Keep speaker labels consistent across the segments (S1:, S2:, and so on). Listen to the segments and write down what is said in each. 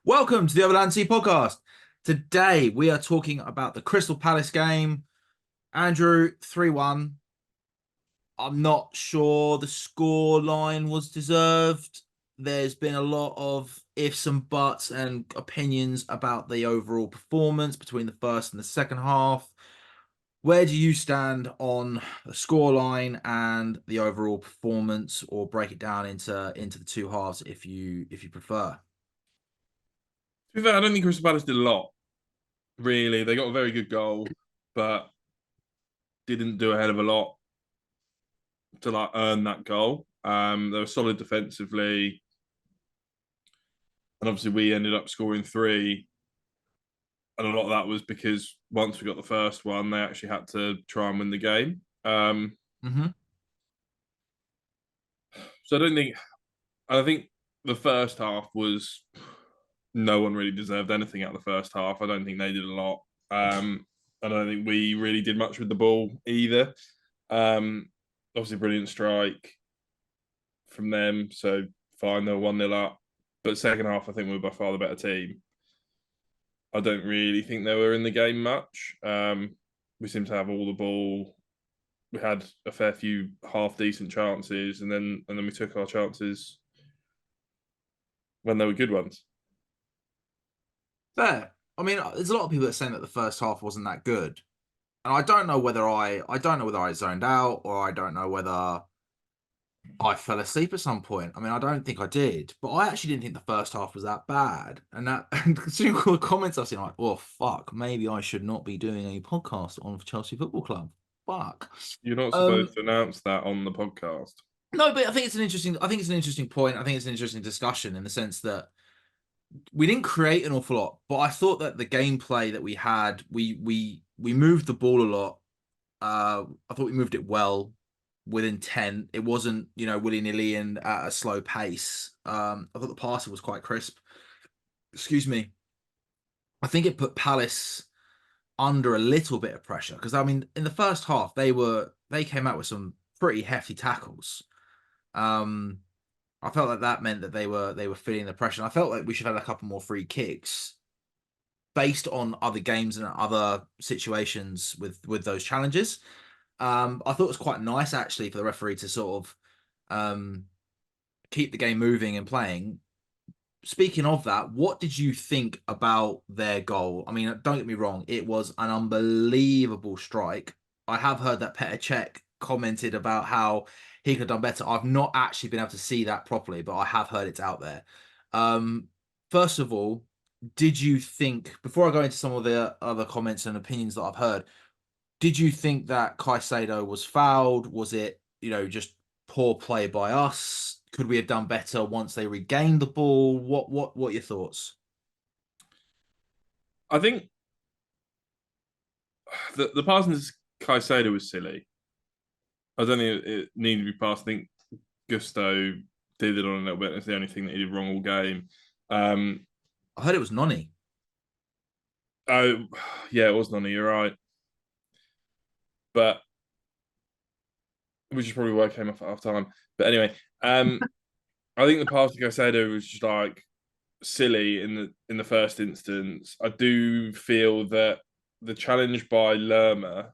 S1: Welcome to the Avalanche podcast. Today we are talking about the Crystal Palace game. Andrew, 3-1. I'm not sure the score line was deserved. There's been a lot of ifs and buts and opinions about the overall performance between the first and the second half. Where do you stand on the score line and the overall performance, or break it down into the two halves if you prefer?
S2: To be fair, I don't think Crystal Palace did a lot, really. They got a very good goal, but didn't do a hell of a lot to earn that goal. They were solid defensively, and obviously we ended up scoring three. And a lot of that was because once we got the first one, they actually had to try and win the game.
S1: Mm-hmm.
S2: So I think the first half was no one really deserved anything out of the first half. I don't think they did a lot. I don't think we really did much with the ball either. Um, Obviously, brilliant strike from them. So fine, they're 1-0 up. But second half, I think we were by far the better team. I don't really think they were in the game much. We seemed to have all the ball. We had a fair few half decent chances, and then we took our chances when they were good ones.
S1: Fair. I mean, there's a lot of people that are saying that the first half wasn't that good, and I don't know whether I zoned out, or I don't know whether I fell asleep at some point. I mean, I don't think I did, but I actually didn't think the first half was that bad. And considering all the comments I've seen, like, oh fuck, maybe I should not be doing a podcast on Chelsea Football Club. Fuck.
S2: You're not
S1: Um,
S2: supposed to announce that on the podcast.
S1: no, but I think it's an interesting point. I think it's an interesting discussion in the sense that we didn't create an awful lot, but I thought that the gameplay that we had, we moved the ball a lot. I thought we moved it well with intent. It wasn't, willy-nilly and at a slow pace. I thought the passing was quite crisp. Excuse me. I think it put Palace under a little bit of pressure because I mean, in the first half, they came out with some pretty hefty tackles. Um, I felt like that meant that they were feeling the pressure. And I felt like we should have a couple more free kicks based on other games and other situations with those challenges. I thought it was quite nice actually for the referee to sort of keep the game moving and playing. Speaking of that, what did you think about their goal? I mean, don't get me wrong, it was an unbelievable strike. I have heard that Petr Cech commented about how he could have done better. I've not actually been able to see that properly, but I have heard it's out there. Um, First of all, did you think, before I go into some of the other comments and opinions that I've heard, did you think that Caicedo was fouled? Was it, just poor play by us? Could we have done better once they regained the ball? What are your thoughts?
S2: I think the passing to Caicedo was silly. I don't think it needed to be passed. I think Gusto did it on a little bit. It's the only thing that he did wrong all game. Um,
S1: I heard it was Noni.
S2: oh, yeah, it was none. You're right, but which is probably why I came off at half time. But anyway, I think the pass to Caicedo was just silly in the first instance. I do feel that the challenge by Lerma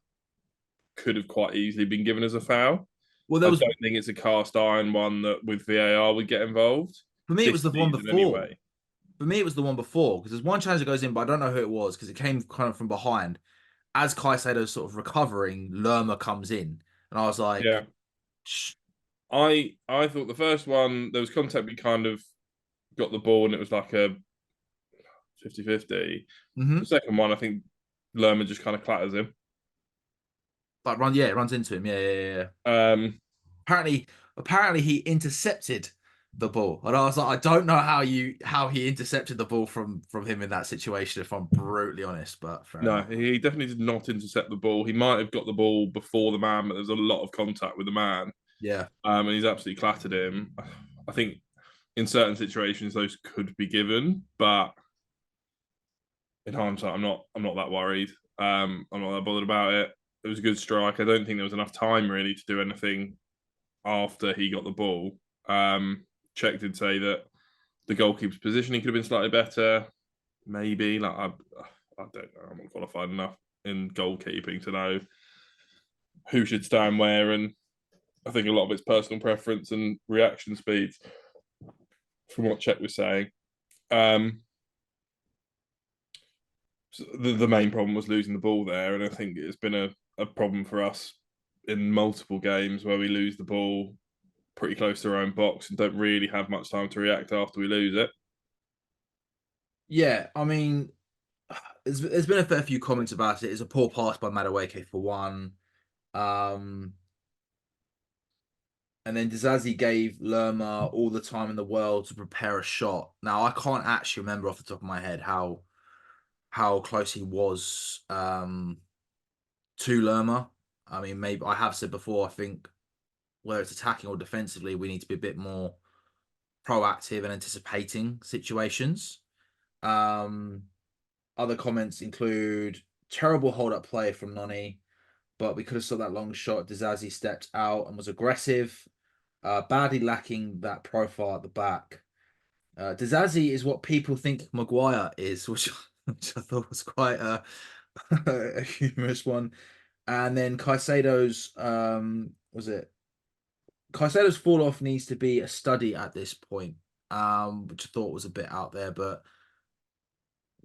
S2: could have quite easily been given as a foul.
S1: Well, there
S2: I
S1: was
S2: don't think it's a cast iron one that with VAR would get involved
S1: for me it was
S2: this
S1: the one
S2: season
S1: before.
S2: anyway.
S1: For me, it was the one before because there's one challenge that goes in, but I don't know who it was because it came kind of from behind. As Caicedo's sort of recovering, Lerma comes in, and I was like,
S2: Yeah.
S1: Shh.
S2: I thought the first one there was contact, we kind of got the ball and it was like a 50-50. The
S1: Mm-hmm.
S2: second one, I think Lerma just kind of clatters him.
S1: Like yeah, it runs into him, yeah, yeah, yeah.
S2: Um,
S1: Apparently he intercepted the ball, and I was like, I don't know how he intercepted the ball from him in that situation, if I'm brutally honest, but fair
S2: no,
S1: enough.
S2: he definitely did not intercept the ball. He might have got the ball before the man, but there was a lot of contact with the man.
S1: Yeah.
S2: And he's absolutely clattered him. I think in certain situations those could be given, but in hindsight, I'm not that worried. I'm not that bothered about it. It was a good strike. I don't think there was enough time really to do anything after he got the ball. Czech did say that The goalkeeper's positioning could have been slightly better. Maybe I don't know. I'm not qualified enough in goalkeeping to know who should stand where, and I think a lot of it's personal preference and reaction speeds, from what Czech was saying. Um, so the main problem was losing the ball there, and I think it's been a problem for us in multiple games where we lose the ball pretty close to our own box and don't really have much time to react after we lose it.
S1: Yeah, I mean, there's been a fair few comments about it. It's a poor pass by Madueke for one. Um, and then Dizazi gave Lerma all the time in the world to prepare a shot. Now I can't actually remember off the top of my head how close he was to Lerma. I mean, maybe I have said before, I think whether it's attacking or defensively, we need to be a bit more proactive and anticipating situations. Um, Other comments include terrible hold up play from Noni, but we could have saw that long shot. Dizazi stepped out and was aggressive, badly lacking that profile at the back. Dizazi is what people think Maguire is, which I thought was quite a humorous one. And then Caicedo's was it Caicedo's fall off needs to be a study at this point, which I thought was a bit out there, but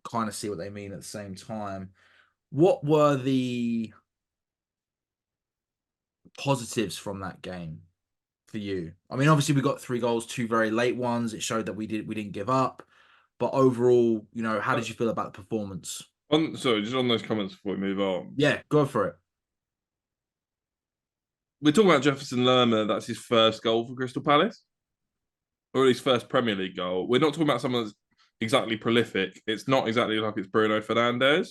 S1: kind of see what they mean at the same time. What were the positives from that game for you? I mean, obviously we got 3 goals, 2 very late ones. It showed that we didn't give up. But overall, how did you feel about the performance?
S2: Sorry, just on those comments before we move on.
S1: Yeah, go for it.
S2: We're talking about Jefferson Lerma. That's his first goal for Crystal Palace, or at least first Premier League goal. We're not talking about someone that's exactly prolific. It's not exactly like it's Bruno Fernandes.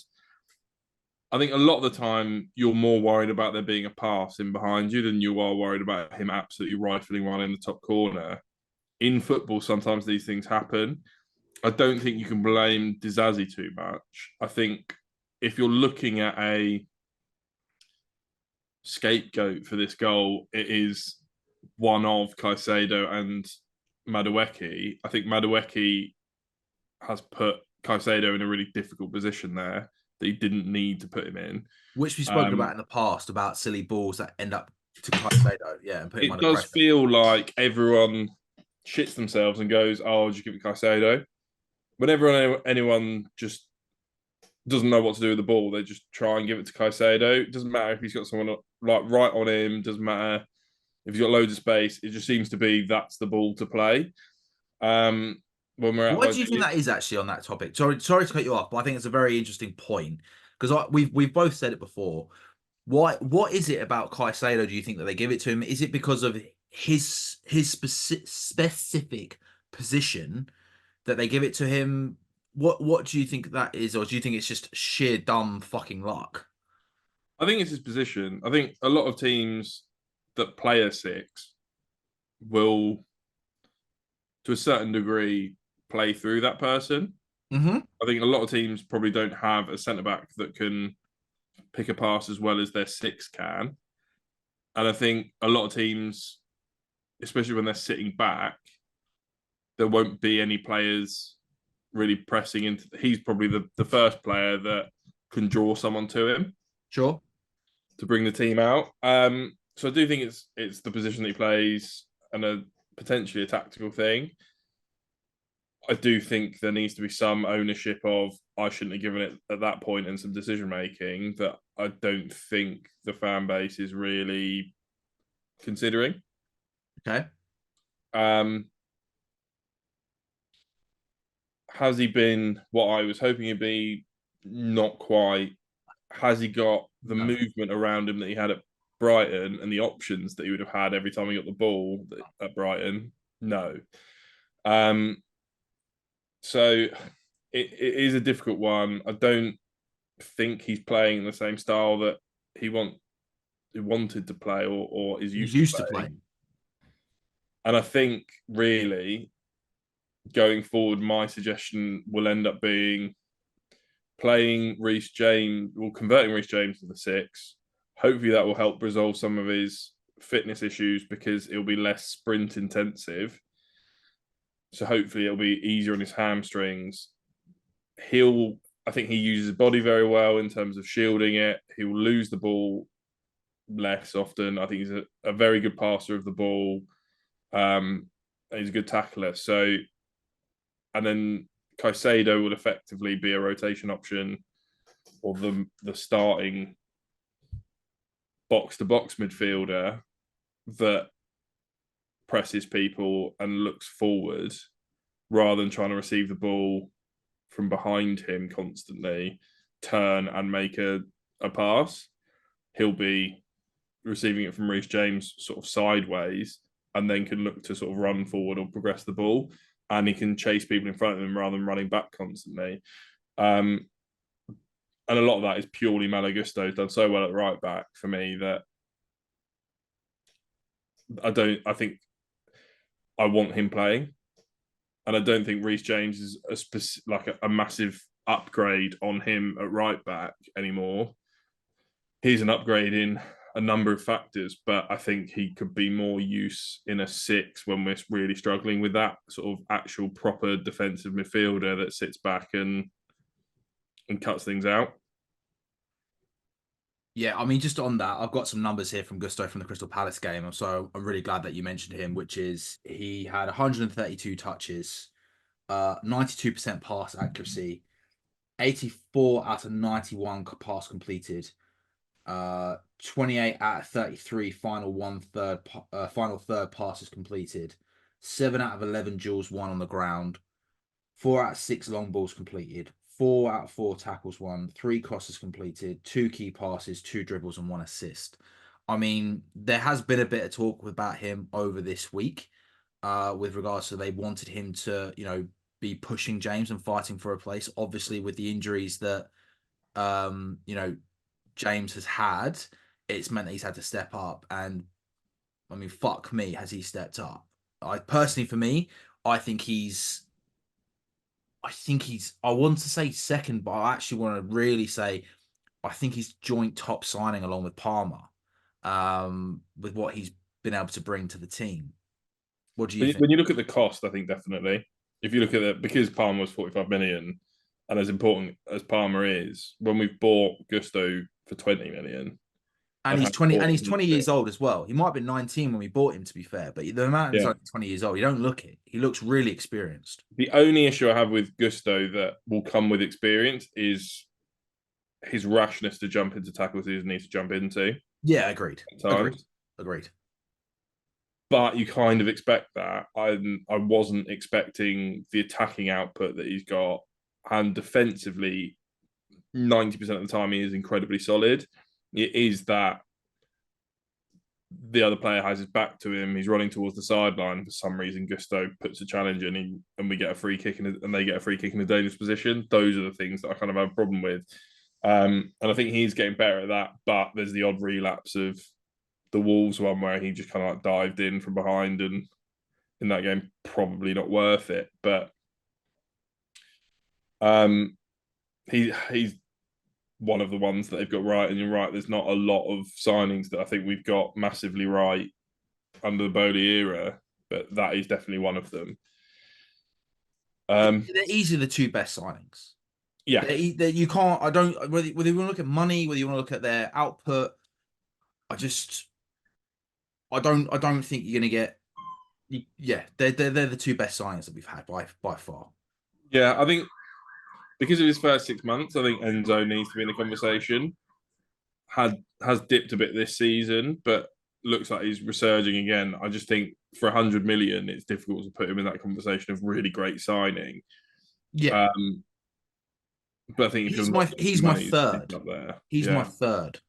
S2: I think a lot of the time you're more worried about there being a pass in behind you than you are worried about him absolutely rifling one in the top corner. In football, sometimes these things happen. I don't think you can blame Dizazi too much. I think if you're looking at a scapegoat for this goal, it is one of Caicedo and Madueke. I think Madueke has put Caicedo in a really difficult position there that he didn't need to put him in.
S1: Which we've spoken about in the past about silly balls that end up to Caicedo, yeah, and put him
S2: It
S1: under
S2: does
S1: pressure.
S2: feel like everyone shits themselves and goes, "Oh, I'll just give it Caicedo." Whenever anyone just doesn't know what to do with the ball, they just try and give it to Caicedo. It doesn't matter if he's got someone like right on him. Doesn't matter if he's got loads of space. It just seems to be that's the ball to play. When we're
S1: What
S2: outside,
S1: do you think that is actually on that topic? Sorry to cut you off, but I think it's a very interesting point because we've both said it before. What is it about Caicedo? Do you think that they give it to him? Is it because of his specific position that they give it to him? What do you think that is, or do you think it's just sheer dumb fucking luck?
S2: I think it's his position. I think a lot of teams that play a six will, to a certain degree, play through that person.
S1: Mm-hmm.
S2: I think a lot of teams probably don't have a centre back that can pick a pass as well as their six can. And I think a lot of teams, especially when they're sitting back, there won't be any players really pressing into. He's probably the first player that can draw someone to him
S1: Sure.
S2: to bring the team out. So I do think it's the position that he plays and a potentially a tactical thing. I do think there needs to be some ownership of I shouldn't have given it at that point and some decision making that I don't think the fan base is really considering.
S1: Okay.
S2: Um, has he been what I was hoping he'd be? Not quite. Has he got the
S1: No.
S2: movement around him that he had at Brighton and the options that he would have had every time he got the ball at Brighton? No. Um, so it is a difficult one. I don't think he's playing the same style that he wanted to play or is
S1: He's
S2: used to
S1: used to
S2: playing.
S1: playing.
S2: And I think really going forward, my suggestion will end up being playing Reece James, well, converting Reece James to the six. Hopefully that will help resolve some of his fitness issues because it'll be less sprint intensive. So hopefully it'll be easier on his hamstrings. I think he uses his body very well in terms of shielding it. He will lose the ball less often. I think he's a very good passer of the ball. He's a good tackler. So, and then Caicedo will effectively be a rotation option or the starting box to box midfielder that presses people and looks forward rather than trying to receive the ball from behind him constantly, turn and make a pass. He'll be receiving it from Reece James sort of sideways and then can look to sort of run forward or progress the ball. And he can chase people in front of him rather than running back constantly. And a lot of that is purely Malo Gusto's done so well at right back for me that I think I want him playing. And I don't think Reece James is a massive upgrade on him at right back anymore. He's an upgrade in a number of factors, but I think he could be more use in a six when we're really struggling with that sort of actual proper defensive midfielder that sits back and cuts things out.
S1: Yeah, I mean, just on that, I've got some numbers here from Gusto from the Crystal Palace game. So I'm really glad that you mentioned him, which is he had 132 touches, 92% pass accuracy, 84 out of 91 pass completed, 28 out of 33 final third passes completed, 7 out of 11 duels won on the ground, 4 out of 6 long balls completed, 4 out of 4 tackles won, 3 crosses completed, 2 key passes, 2 dribbles, and 1 assist. I mean, there has been a bit of talk about him over this week, with regards to they wanted him to, be pushing James and fighting for a place. Obviously, with the injuries that, James has had, it's meant that he's had to step up. And I mean, fuck me, has he stepped up? I personally, for me, I think he's I want to say second, but I actually want to really say I think he's joint top signing along with Palmer, with what he's been able to bring to the team. What do you think?
S2: When you look at the cost, I think definitely. If you look at it, because Palmer was 45 million, and as important as Palmer is, when we've bought Gusto for 20 million
S1: And
S2: and
S1: he's
S2: have
S1: 20
S2: bought
S1: and he's
S2: him
S1: 20 years old as well. He might have been 19 when we bought him, to be fair, but the amount he's
S2: yeah.
S1: only 20 years old, you don't look it. He looks really experienced.
S2: The only issue I have with Gusto that will come with experience is his rashness to jump into tackles he doesn't need to jump into
S1: Yeah, agreed.
S2: at
S1: Agreed.
S2: times.
S1: Agreed.
S2: But you kind of expect that. I wasn't expecting the attacking output that he's got, and defensively, 90% of the time he is incredibly solid. It is that the other player has his back to him. He's running towards the sideline. For some reason, Gusto puts a challenge in, and we get a free kick, and they get a free kick in a dangerous position. Those are the things that I kind of have a problem with. And I think he's getting better at that. But there's the odd relapse of the Wolves one where he just kind of like dived in from behind, and in that game, probably not worth it. But he's one of the ones that they've got right. And you're right, there's not a lot of signings that I think we've got massively right under the Bowley era, but that is definitely one of them.
S1: They're easily the two best signings.
S2: Yeah.
S1: You can't, I don't, whether you want to look at money, whether you want to look at their output, I don't think you're going to get, yeah, they're the two best signings that we've had by far.
S2: Yeah, I think because of his first 6 months, I think Enzo needs to be in the conversation. Has dipped a bit this season, but looks like he's resurging again. I just think for 100 million, it's difficult to put him in that conversation of really great signing.
S1: Yeah,
S2: but I think if
S1: he's my third.
S2: up there.
S1: He's my third.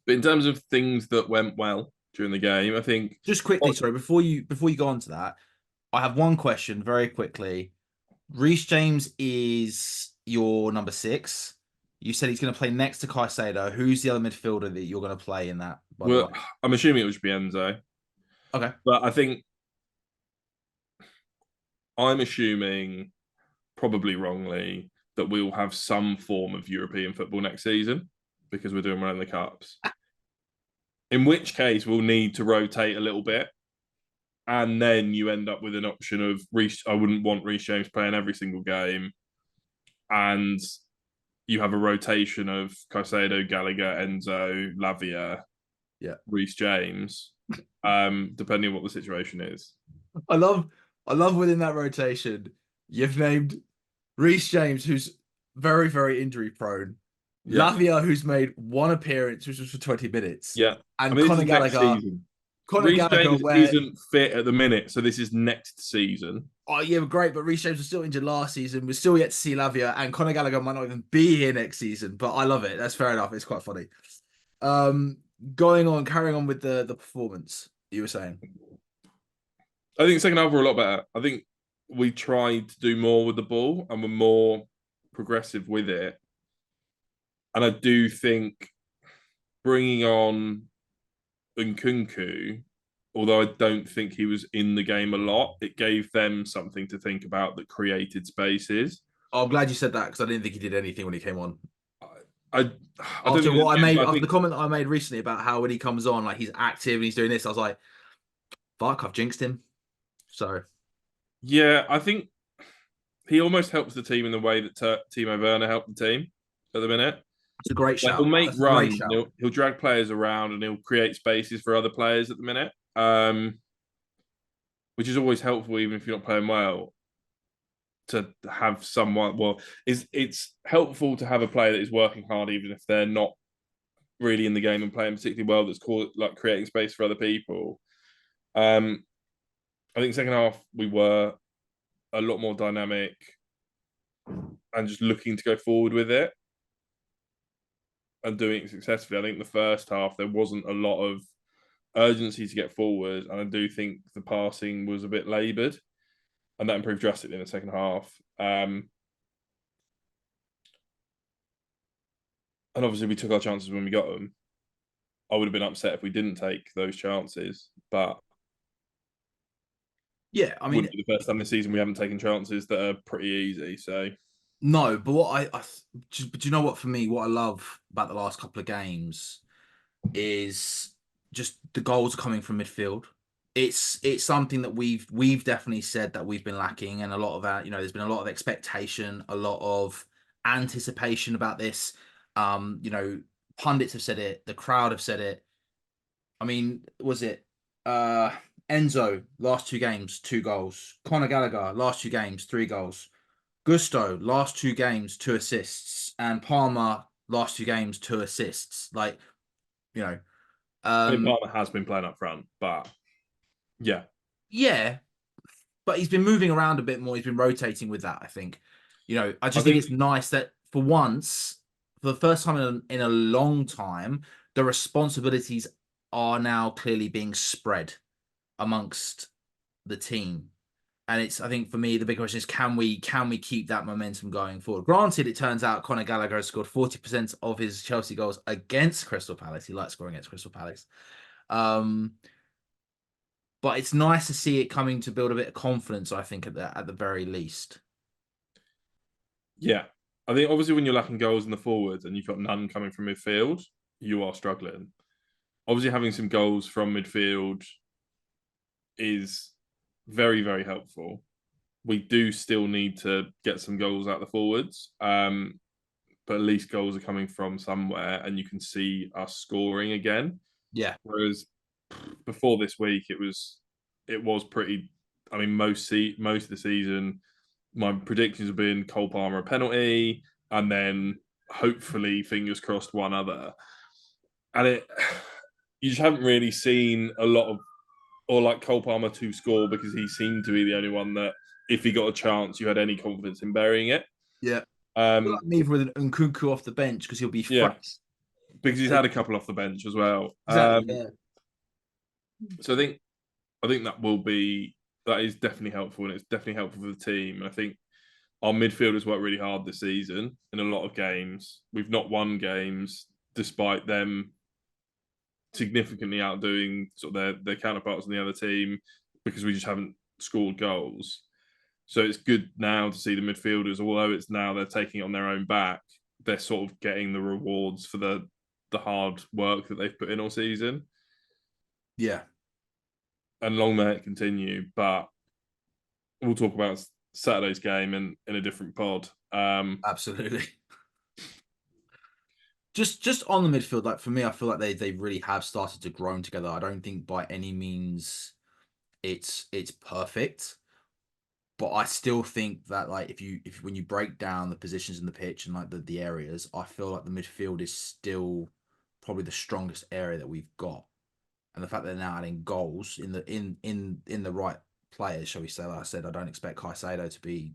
S2: But in terms of things that went well during the game, I think
S1: Just quickly, sorry, before you go on to that, I have one question very quickly. Reece James is your number 6. You said he's going to play next to Caicedo. Who's the other midfielder that you're going to play in that, by the way?
S2: I'm assuming it would be Enzo.
S1: Okay.
S2: But I think I'm assuming, probably wrongly, that we'll have some form of European football next season because we're doing well in the Cups. In which case, we'll need to rotate a little bit. and then you end up with an option of Reece. I wouldn't want Reece James playing every single game, and you have a rotation of Caicedo, Gallagher, Enzo, Lavia,
S1: Yeah.
S2: Reece James, depending on what the situation is.
S1: I love I love within that rotation, you've named Reece James, who's very, very injury prone,
S2: Yeah,
S1: Lavia, who's made one appearance, which was for 20 minutes,
S2: yeah. I
S1: and
S2: mean, this is next season.
S1: Conor
S2: Reece
S1: Gallagher,
S2: James
S1: where
S2: isn't fit at the minute, so this is next season.
S1: oh yeah, great, but Reece James was still injured last season. We're still yet to see Lavia, and Conor Gallagher might not even be here next season. But I love it. That's fair enough. It's quite funny. Um, carrying on with the performance you were saying.
S2: I think second half were a lot better. I think we tried to do more with the ball and were more progressive with it. And I do think bringing on Nkunku, although I don't think he was in the game a lot, it gave them something to think about that created spaces.
S1: Oh, I'm glad you said that because I didn't think he did anything when he came on.
S2: I, I don't
S1: After
S2: think it was
S1: what I
S2: good,
S1: made,
S2: but I
S1: after the
S2: think
S1: comment that I made recently about how when he comes on, like he's active and he's doing this, I was like, "Fuck, I've jinxed him." So
S2: yeah, I think he almost helps the team in the way that Timo Werner helped the team at the minute.
S1: it's a great
S2: Like he'll
S1: shout.
S2: make
S1: That's a great
S2: runs, and
S1: shout.
S2: he'll drag players around, and he'll create spaces for other players at the minute, which is always helpful, even if you're not playing well. To have someone, well, it's helpful to have a player that is working hard, even if they're not really in the game and playing particularly well. That's called like creating space for other people. Um, I think second half we were a lot more dynamic and just looking to go forward with it and doing it successfully. I think the first half there wasn't a lot of urgency to get forward, and I do think the passing was a bit laboured, and that improved drastically in the second half. And obviously, we took our chances when we got them. I would have been upset if we didn't take those chances, but
S1: Yeah, I mean,
S2: wouldn't be the first time this season we haven't taken chances that are pretty easy. So
S1: no, but but you know what? For me, what I love about the last couple of games is just the goals coming from midfield. It's something that we've definitely said that we've been lacking, and a lot of that, there's been a lot of expectation, a lot of anticipation about this. Pundits have said it, the crowd have said it. I mean, was it uh Enzo last two games, 2 goals. Conor Gallagher last 2 games, 3 goals. Gusto last 2 games, 2 assists, and Palmer last 2 games, 2 assists. Like, you know,
S2: I mean,
S1: um,
S2: Palmer has been playing up front, but yeah,
S1: yeah, but he's been moving around a bit more. He's been rotating with that, I think. I
S2: I
S1: just think
S2: think
S1: it's nice that for once, for the first time in a long time, the responsibilities are now clearly being spread amongst the team. And it's, I think for me, the big question is, can we keep that momentum going forward? Granted, it turns out Conor Gallagher has scored 40% of his Chelsea goals against Crystal Palace. He likes scoring against Crystal Palace. Um, but it's nice to see it coming to build a bit of confidence, I think, at the very least.
S2: yeah, I think obviously when you're lacking goals in the forwards and you've got none coming from midfield, you are struggling. Obviously, having some goals from midfield is very, very helpful. We do still need to get some goals out the forwards, but at least goals are coming from somewhere, and you can see us scoring again.
S1: Yeah.
S2: Whereas before this week, it was pretty. I mean, most of the season, my predictions have been Cole Palmer a penalty, and then hopefully, fingers crossed, one other. And you just haven't really seen a lot of, or like Cole Palmer to score, because he seemed to be the only one that, if he got a chance, you had any confidence in burying it.
S1: Yeah.
S2: Um,
S1: Like neither with an Nkunku off the bench because he'll be
S2: yeah,
S1: fresh.
S2: because he's had a couple off the bench as well.
S1: Exactly. Yeah.
S2: So I think that is definitely helpful, and it's definitely helpful for the team. And I think our midfielders worked really hard this season in a lot of games. We've not won games despite them significantly outdoing sort of their counterparts on the other team, because we just haven't scored goals. So it's good now to see the midfielders, although it's now they're taking it on their own back, they're sort of getting the rewards for the hard work that they've put in all season.
S1: Yeah.
S2: and long may it continue. But we'll talk about Saturday's game in a different pod.
S1: Absolutely. Just on the midfield, like for me, I feel like they really have started to grow together. I don't think by any means it's perfect, but I still think that like if when you break down the positions in the pitch and like the areas, I feel like the midfield is still probably the strongest area that we've got. And the fact that they're now adding goals in the right players, shall we say? Like I said, I don't expect Caicedo to be,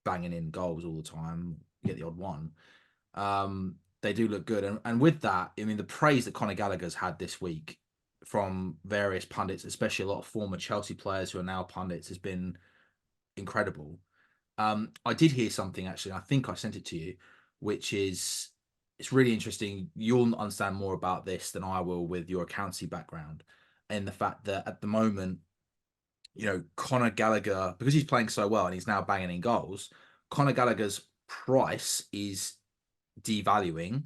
S1: banging in goals all the time. Get the odd one. They do look good. And with that, I mean, the praise that Conor Gallagher's had this week from various pundits, especially a lot of former Chelsea players who are now pundits, has been incredible. I did hear something actually, I think I sent it to you, which is it's really interesting. You'll understand more about this than I will with your accountancy background, and the fact that at the moment, Conor Gallagher, because he's playing so well and he's now banging in goals, Conor Gallagher's price is devaluing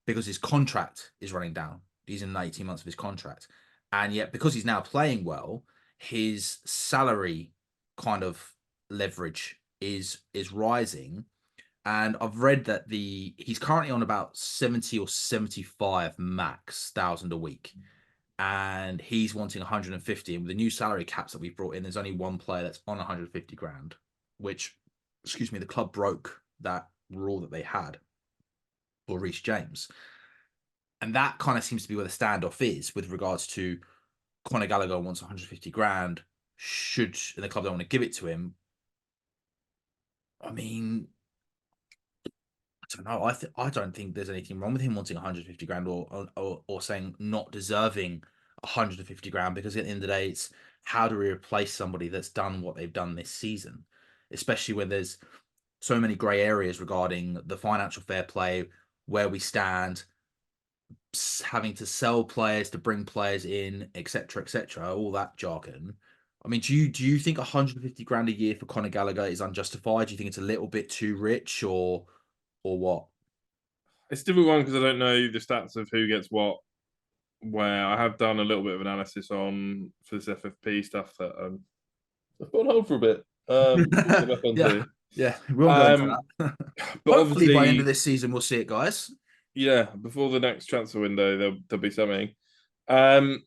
S1: because his contract is running down. He's in 18 months of his contract. And yet, because he's now playing well, his salary kind of leverage is rising. And I've read that he's currently on about 70 or 75 max thousand a week. And he's wanting 150. And with the new salary caps that we've brought in, there's only one player that's on 150 grand, which, excuse me, the club broke that rule that they had for Reece James. And that kind of seems to be where the standoff is with regards to Conor Gallagher wants 150 grand. Should and the club don't want to give it to him? I mean, I don't know. I don't think there's anything wrong with him wanting 150 grand or saying not deserving 150 grand because at the end of the day, it's how do we replace somebody that's done what they've done this season, especially when there's so many grey areas regarding the financial fair play, where we stand, having to sell players to bring players in, etc., all that jargon. I mean, do you think 150 grand a year for Conor Gallagher is unjustified? Do you think it's a little bit too rich, or what?
S2: It's a difficult one because I don't know the stats of who gets what. Where I have done a little bit of analysis on for this FFP stuff that I've got on hold for a bit. We'll get back
S1: Yeah,
S2: onto.
S1: yeah, we won't go into
S2: Um,
S1: that.
S2: but
S1: Hopefully, by the end of
S2: obviously,
S1: this season, we'll see it, guys.
S2: yeah, before the next transfer window, there'll be something. Um,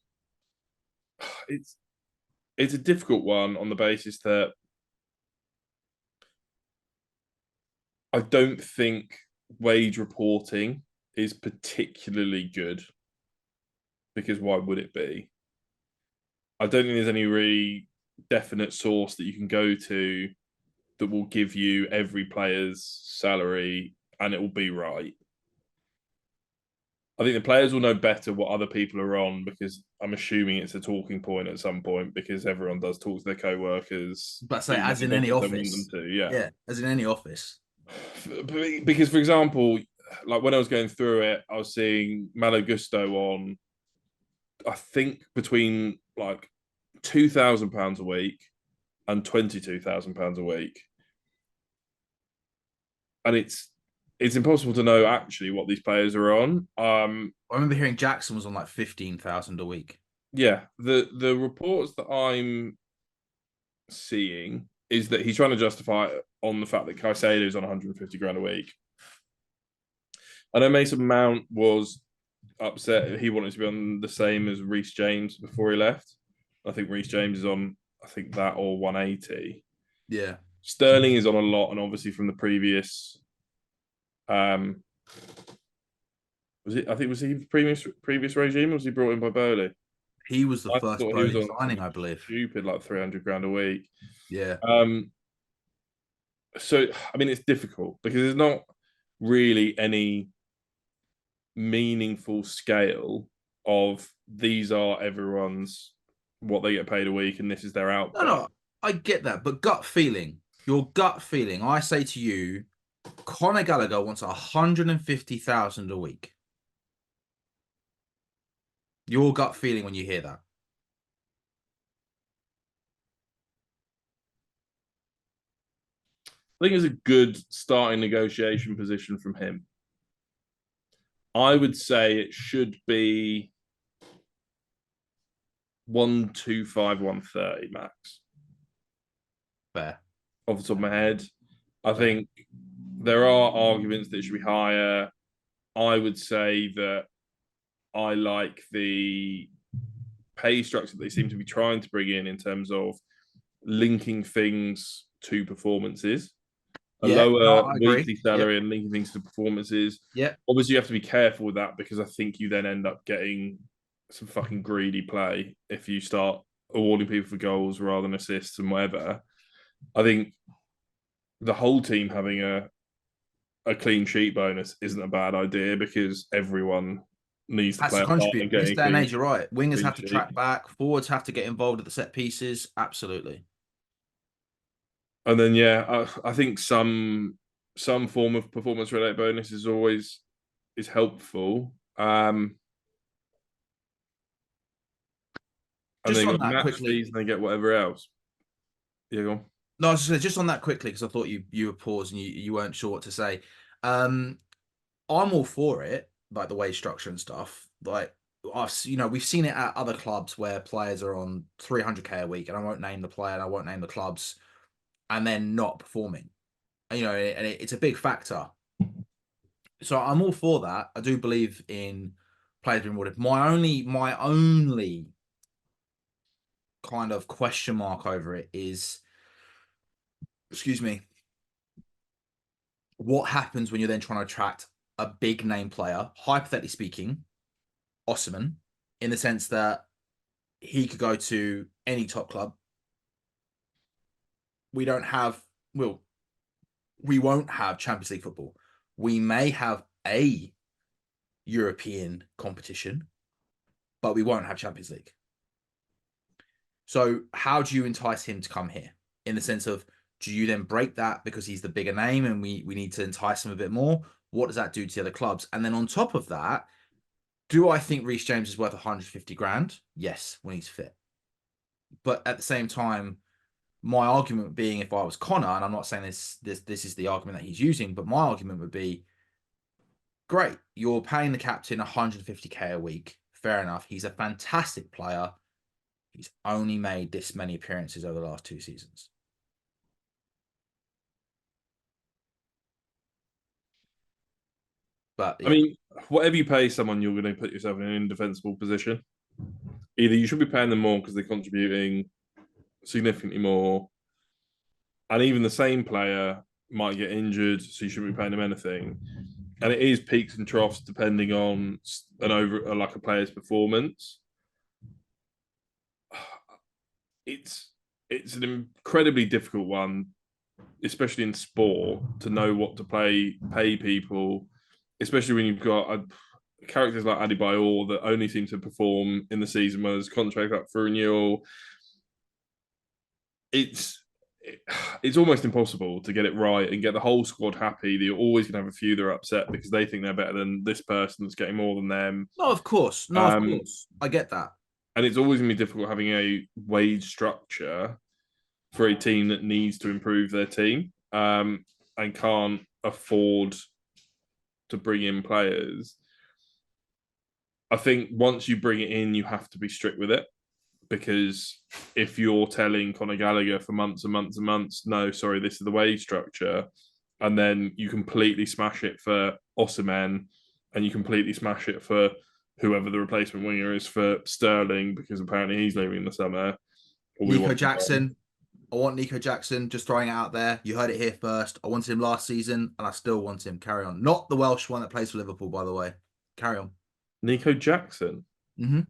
S2: it's it's a difficult one on the basis that I don't think wage reporting is particularly good because why would it be? I don't think there's any really definite source that you can go to that will give you every player's salary and it will be right. I think the players will know better what other people are on because I'm assuming it's a talking point at some point because everyone does talk to their co-workers
S1: But say,
S2: even
S1: as
S2: as
S1: in any
S2: often as they want them
S1: office,
S2: to. Yeah.
S1: yeah, as in any office.
S2: Because, for example, like when I was going through it, I was seeing Malo Gusto on, I think, between like £2,000 a week and £22,000 a week. And it's impossible to know actually what these players are on.
S1: I remember hearing Jackson was on like 15,000 a week.
S2: Yeah, the reports that I'm seeing is that he's trying to justify it on the fact that Caicedo is on 150 grand a week. I know Mason Mount was upset. He wanted to be on the same as Reece James before he left. I think Reece James is on, I think that or 180.
S1: Yeah,
S2: Sterling is on a lot, and obviously from the previous, um, was it? I think was he the previous regime? Or was he brought in by Bowley?
S1: he was the
S2: I
S1: first
S2: thought he was
S1: Burnley
S2: on
S1: signing,
S2: something
S1: I believe.
S2: stupid like 300 grand a week.
S1: Yeah.
S2: Um, so I mean, it's difficult because there's not really any meaningful scale of these are everyone's what they get paid a week and this is their
S1: No,
S2: output.
S1: no, I get that, but gut feeling, your gut feeling, I say to you, Conor Gallagher wants 150,000 a week. Your gut feeling when you hear that.
S2: I think it's a good starting negotiation position from him. I would say it should be 125, 130 max.
S1: Fair,
S2: Off the top of my head, I
S1: fair.
S2: think there are arguments that it should be higher. I would say that I like the pay structure that they seem to be trying to bring in terms of linking things to performances, a
S1: Yeah, no,
S2: lower
S1: I agree.
S2: weekly
S1: Yep,
S2: salary and linking things to performances.
S1: yep.
S2: Obviously, you have to be careful with that because I think you then end up getting some fucking greedy play if you start awarding people for goals rather than assists and whatever. I think the whole team having a clean sheet bonus isn't a bad idea because everyone needs to
S1: Has
S2: play
S1: to
S2: a part in
S1: contribute. In this
S2: getting a
S1: day and age, you're right. Wingers
S2: clean
S1: have to
S2: sheet.
S1: track back. Forwards have to get involved at the set pieces. Absolutely.
S2: And then yeah, I think some form of performance related bonus is always is helpful. And
S1: Just
S2: then you
S1: on
S2: got
S1: that
S2: match
S1: quickly.
S2: fees and they get whatever else. Yeah, go on.
S1: No, I was just gonna, just on that quickly because I thought you were paused and you weren't sure what to say. Um, I'm all for it, like the wage structure and stuff. Like us, we've seen it at other clubs where players are on 300K a week, and I won't name the player and I won't name the clubs, and they're not performing. And it's a big factor. So I'm all for that. I do believe in players being rewarded. My only kind of question mark over it is, excuse me, what happens when you're then trying to attract a big name player, hypothetically speaking, Osman, in the sense that he could go to any top club. We don't have, well, we won't have Champions League football. We may have a European competition, but we won't have Champions League. So how do you entice him to come here? In the sense of, do you then break that because he's the bigger name and we need to entice him a bit more? What does that do to the other clubs? And then on top of that, do I think Reece James is worth 150 grand? Yes, when he's fit. But at the same time, my argument being, if I was Connor, and I'm not saying this is the argument that he's using, but my argument would be, great, you're paying the captain 150K a week. Fair enough. He's a fantastic player. He's only made this many appearances over the last 2 seasons. But
S2: I
S1: yeah,
S2: mean, whatever you pay someone, you're going to put yourself in an indefensible position. Either you should be paying them more because they're contributing significantly more, and even the same player might get injured, so you shouldn't be paying them anything. And it is peaks and troughs depending on like a player's performance. It's it's an incredibly difficult one, especially in sport, to know what to pay people, especially when you've got characters like Adebayor that only seem to perform in the season when his contract up for renewal. It's it's almost impossible to get it right and get the whole squad happy. You're always going to have a few that are upset because they think they're better than this person that's getting more than them.
S1: no, of course, no, of
S2: Um,
S1: course, I get that.
S2: and it's always going to be difficult having a wage structure for a team that needs to improve their team and can't afford to bring in players. I think once you bring it in, you have to be strict with it because if you're telling Conor Gallagher for months and months and months, no, sorry, this is the wage structure, and then you completely smash it for Osimhen and you completely smash it for whoever the replacement winger is for Sterling because apparently he's leaving in the summer. Or we
S1: Nico
S2: want him.
S1: Jackson. I want Nico Jackson. Just throwing it out there. You heard it here first. I wanted him last season, and I still want him. Carry on. Not the Welsh one that plays for Liverpool, by the way. Carry on.
S2: Nico Jackson.
S1: Mm-hmm.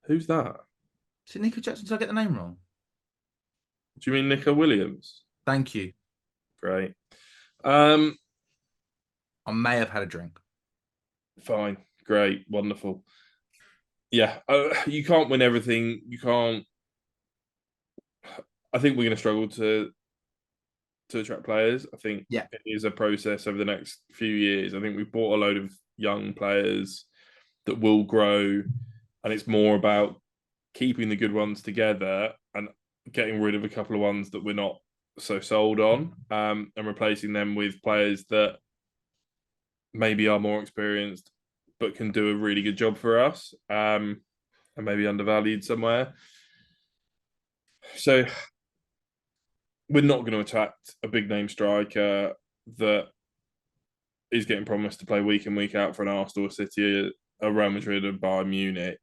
S2: Who's that?
S1: Is it Nico Jackson? Did I get the name wrong?
S2: Do you mean Nico Williams?
S1: Thank you.
S2: Great. Um,
S1: I may have had a drink.
S2: Fine. Great. Wonderful. Yeah, you can't win everything. You can't. I think we're going to struggle to attract players. I think
S1: Yeah.
S2: it is a process over the next few years. I think we've bought a load of young players that will grow, and it's more about keeping the good ones together and getting rid of a couple of ones that we're not so sold on, and replacing them with players that maybe are more experienced but can do a really good job for us. and maybe undervalued somewhere. So we're not going to attract a big name striker that is getting promised to play week in, week out for an Arsenal, City, a Real Madrid, and Bayern Munich.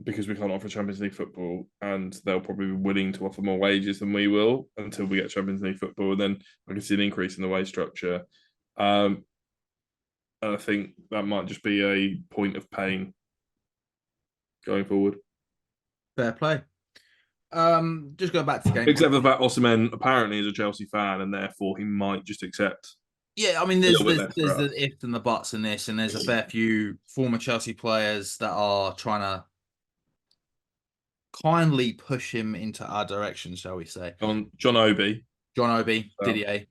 S2: Because we can't offer Champions League football, and they'll probably be willing to offer more wages than we will until we get Champions League football. And then I can see an increase in the wage structure. And I think that might just be a point of pain going forward.
S1: Fair play. Just going back to the game.
S2: Except for the fact Osimhen apparently is a Chelsea fan, and therefore he might just accept.
S1: Yeah, I mean,
S2: A
S1: there's
S2: little bit less for us.
S1: the ifs and the buts in this, and there's a fair few former Chelsea players that are trying to kindly push him into our direction, shall we say?
S2: John Obi.
S1: John Obi, Didier.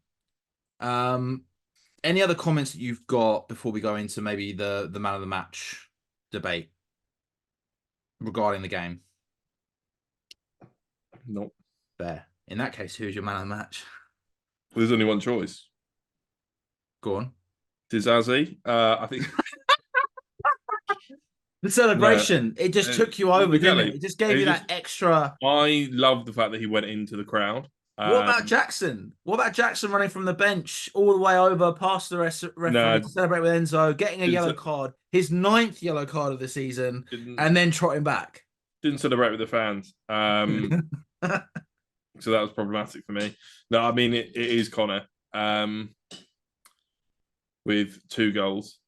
S1: Any other comments that you've got before we go into maybe the man of the match debate regarding the game?
S2: No.
S1: Fair. In that case, who's your man of the match?
S2: There's only one choice.
S1: Go on.
S2: Dizazi. I think
S1: the celebration. It just took you over, didn't it? It just gave you that extra.
S2: I love the fact that he went into the crowd.
S1: What about Jackson? What about Jackson running from the bench all the way over past the referee to celebrate with Enzo, getting a yellow card, his 9th yellow card of the season, and then trotting back?
S2: Didn't celebrate with the fans. So that was problematic for me. No, I mean, it is Connor with 2 goals.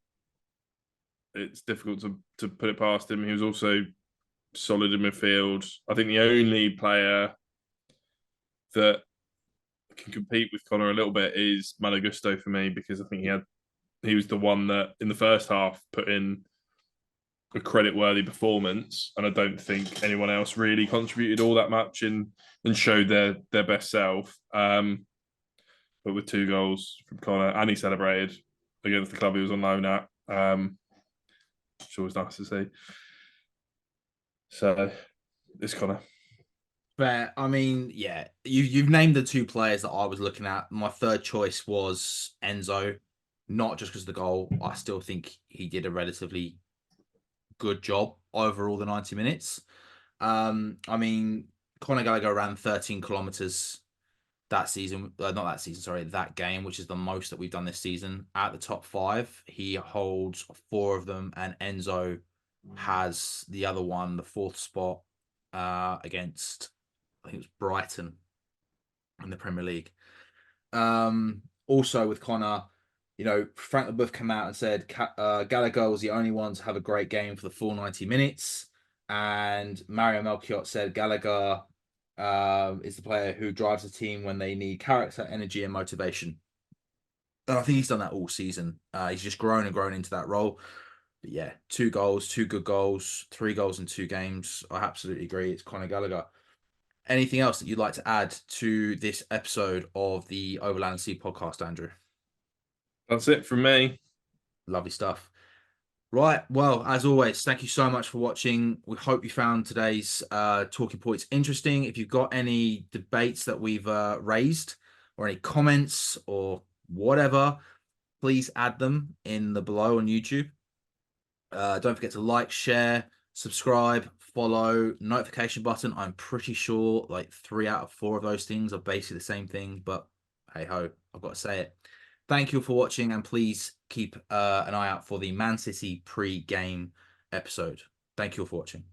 S2: It's difficult to put it past him. He was also solid in midfield. I think the only player that can compete with Connor a little bit is Malo Gusto for me, because I think he was the one that in the first half put in a credit-worthy performance, and I don't think anyone else really contributed all that much and showed their best self. But with 2 goals from Connor, and he celebrated against the club he was on loan at, which was nice to see. So it's Connor.
S1: Fair. I mean, yeah, you've named the 2 players that I was looking at. My third choice was Enzo, not just because of the goal. I still think he did a relatively good job overall the 90 minutes. I mean, Conor Gallagher ran 13 kilometers that season, not that season, sorry, that game, which is the most that we've done this season at the top 5. He holds 4 of them, and Enzo has the other one, the 4th spot, against, I think it was Brighton in the Premier League. Also with Connor, you know, Frank LeBeuf came out and said Gallagher was the only one to have a great game for the full 90 minutes. And Mario Melchiot said Gallagher is the player who drives the team when they need character, energy, and motivation. And I think he's done that all season. He's just grown and grown into that role. But yeah, 2 goals, 2 good goals, 3 goals in 2 games. I absolutely agree. It's Conor Gallagher. Anything else that you'd like to add to this episode of the Overland Sea podcast, Andrew?
S2: That's it from me.
S1: Lovely stuff. Right. Well, as always, thank you so much for watching. We hope you found today's talking points interesting. If you've got any debates that we've raised or any comments or whatever, please add them in the below on YouTube. Don't forget to like, share, subscribe, follow, notification button. I'm pretty sure like 3 out of 4 of those things are basically the same thing, but hey ho, I've got to say it. Thank you for watching, and please keep an eye out for the Man City pre-game episode. Thank you for watching.